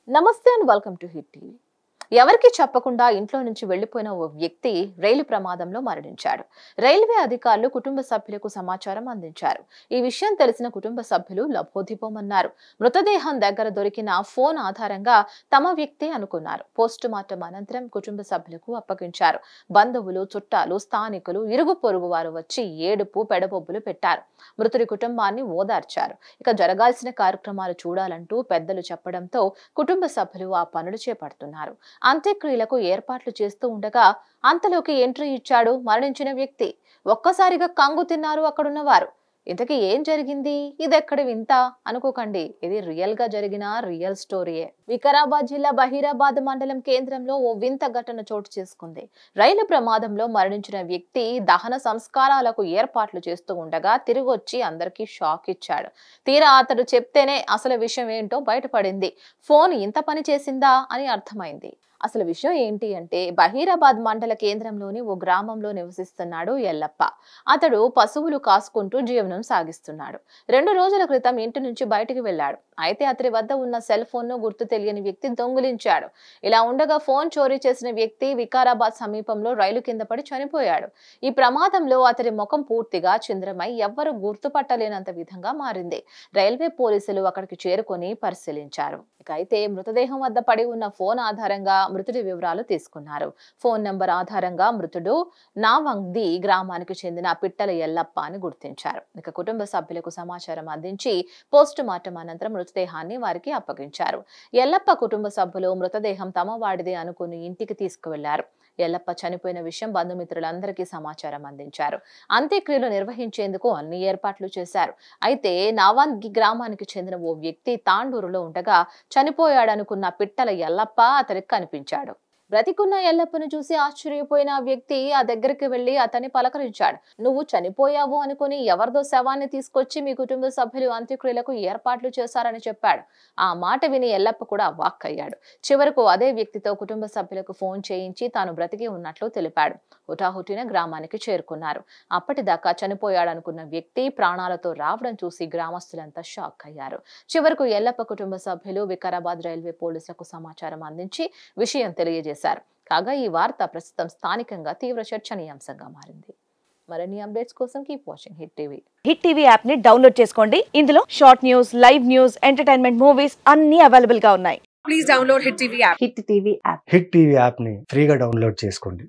నమస్తే and welcome to hit TV. ఎవరికి చెప్పకుండా ఇంట్లో నుంచి వెళ్లిపోయిన ఓ వ్యక్తి రైలు ప్రమాదంలో మరణించాడు. రైల్వే అధికారులు కుటుంబ సభ్యులకు సమాచారం అందించారు. ఈ విషయం తెలిసిన కుటుంబ సభ్యులు లబోదిబోమన్నారు. మృతదేహం దగ్గర దొరికిన ఫోన్ ఆధారంగా తమ వ్యక్తి అనుకున్నారు. పోస్టు మార్టం అనంతరం కుటుంబ సభ్యులకు అప్పగించారు. బంధువులు, చుట్టాలు, స్థానికులు, ఇరుగు పొరుగు వారు వచ్చి ఏడుపు పెడబొబ్బులు పెట్టారు. మృతుడి కుటుంబాన్ని ఓదార్చారు. ఇక జరగాల్సిన కార్యక్రమాలు చూడాలంటూ పెద్దలు చెప్పడంతో కుటుంబ సభ్యులు ఆ పనులు చేపడుతున్నారు. అంత్యక్రియలకు ఏర్పాట్లు చేస్తూ ఉండగా అంతలోకి ఎంట్రీ ఇచ్చాడు మరణించిన వ్యక్తి. ఒక్కసారిగా కంగు తిన్నారు అక్కడున్నవారు. ఇంతకీ ఏం జరిగింది, ఇదెక్కడి వింత అనుకోకండి, ఇది రియల్ గా జరిగిన రియల్ స్టోరీయే. వికారాబాద్ జిల్లా బహీరాబాద్ మండలం కేంద్రంలో ఓ వింత ఘటన చోటు చేసుకుంది. రైలు ప్రమాదంలో మరణించిన వ్యక్తి దహన సంస్కారాలకు ఏర్పాట్లు చేస్తూ ఉండగా తిరిగొచ్చి అందరికీ షాక్ ఇచ్చాడు. తీరా అతడు చెప్తేనే అసలు విషయం ఏంటో బయటపడింది. ఫోన్ ఇంత పని చేసిందా అని అర్థమైంది. అసలు విషయం ఏంటి అంటే, బహీరాబాద్ మండల కేంద్రంలోని ఓ గ్రామంలో నివసిస్తున్నాడు ఎల్లప్ప. అతడు పశువులు కాసుకుంటూ జీవనం సాగిస్తున్నాడు. 2 రోజుల క్రితం ఇంటి నుంచి బయటికి వెళ్లాడు. అయితే అతడి వద్ద ఉన్న సెల్ ఫోన్ ను గుర్తు తెలియని వ్యక్తి దొంగిలించాడు. ఇలా ఉండగా ఫోన్ చోరీ చేసిన వ్యక్తి వికారాబాద్ సమీపంలో రైలు కింద పడి చనిపోయాడు. ఈ ప్రమాదంలో అతడి ముఖం పూర్తిగా చింద్రమై ఎవ్వరూ గుర్తుపట్టలేనంత విధంగా మారింది. రైల్వే పోలీసులు అక్కడికి చేరుకొని పరిశీలించారు. అయితే మృతదేహం వద్ద పడి ఉన్న ఫోన్ ఆధారంగా మృతుడి వివరాలు తీసుకున్నారు. ఫోన్ నంబర్ ఆధారంగా మృతుడు నావంగ్ది గ్రామానికి చెందిన పిట్టల ఎల్లప్ప అని గుర్తించారు. ఇక కుటుంబ సభ్యులకు సమాచారం అందించి పోస్టు మార్టం అనంతరం మృతదేహాన్ని వారికి అప్పగించారు. ఎల్లప్ప కుటుంబ సభ్యులు మృతదేహం తమ వాడిదే అనుకుని ఇంటికి తీసుకువెళ్లారు. ఎల్లప్ప చనిపోయిన విషయం బంధుమిత్రులందరికీ సమాచారం అందించారు. అంత్యక్రియలు నిర్వహించేందుకు అన్ని ఏర్పాట్లు చేశారు. అయితే నావాంగి గ్రామానికి చెందిన ఓ వ్యక్తి తాండూరులో ఉండగా చనిపోయాడనుకున్న పిట్టల ఎల్లప్ప అతనికి కనిపించాడు. బ్రతికున్న ఎల్లప్పను చూసి ఆశ్చర్యపోయిన ఆ వ్యక్తి ఆ దగ్గరికి వెళ్లి అతన్ని పలకరించాడు. నువ్వు చనిపోయావు అనుకుని ఎవరిదో శవాన్ని తీసుకొచ్చి మీ కుటుంబ సభ్యులు అంత్యక్రియలకు ఏర్పాట్లు చేశారని చెప్పాడు. ఆ మాట విని ఎల్లప్ప కూడా అవాక్కయ్యాడు. చివరకు అదే వ్యక్తితో కుటుంబ సభ్యులకు ఫోన్ చేయించి తాను బ్రతికి ఉన్నట్లు తెలిపాడు. హుటాహుటిన గ్రామానికి చేరుకున్నారు. అప్పటిదాకా చనిపోయాడనుకున్న వ్యక్తి ప్రాణాలతో రావడం చూసి గ్రామస్తులంతా షాక్ అయ్యారు. చివరకు ఎల్లప్ప కుటుంబ సభ్యులు వికారాబాద్ రైల్వే పోలీసులకు సమాచారం అందించి విషయం తెలియజేశారు. కాగా ఈ వార్త ప్రస్తుతం స్థానికంగా తీవ్ర చర్చనీయాంశంగా మారింది. మరిన్ని అప్డేట్స్ కోసం keep watching hit TV. Hit TV app ని డౌన్లోడ్ చేసుకోండి. ఇందులో short news, live news, entertainment movies అన్ని అవైలబుల్ గా ఉన్నాయి. Please download hit TV app. Hit TV app. Hit TV app ని ఫ్రీగా డౌన్లోడ్ చేసుకోండి.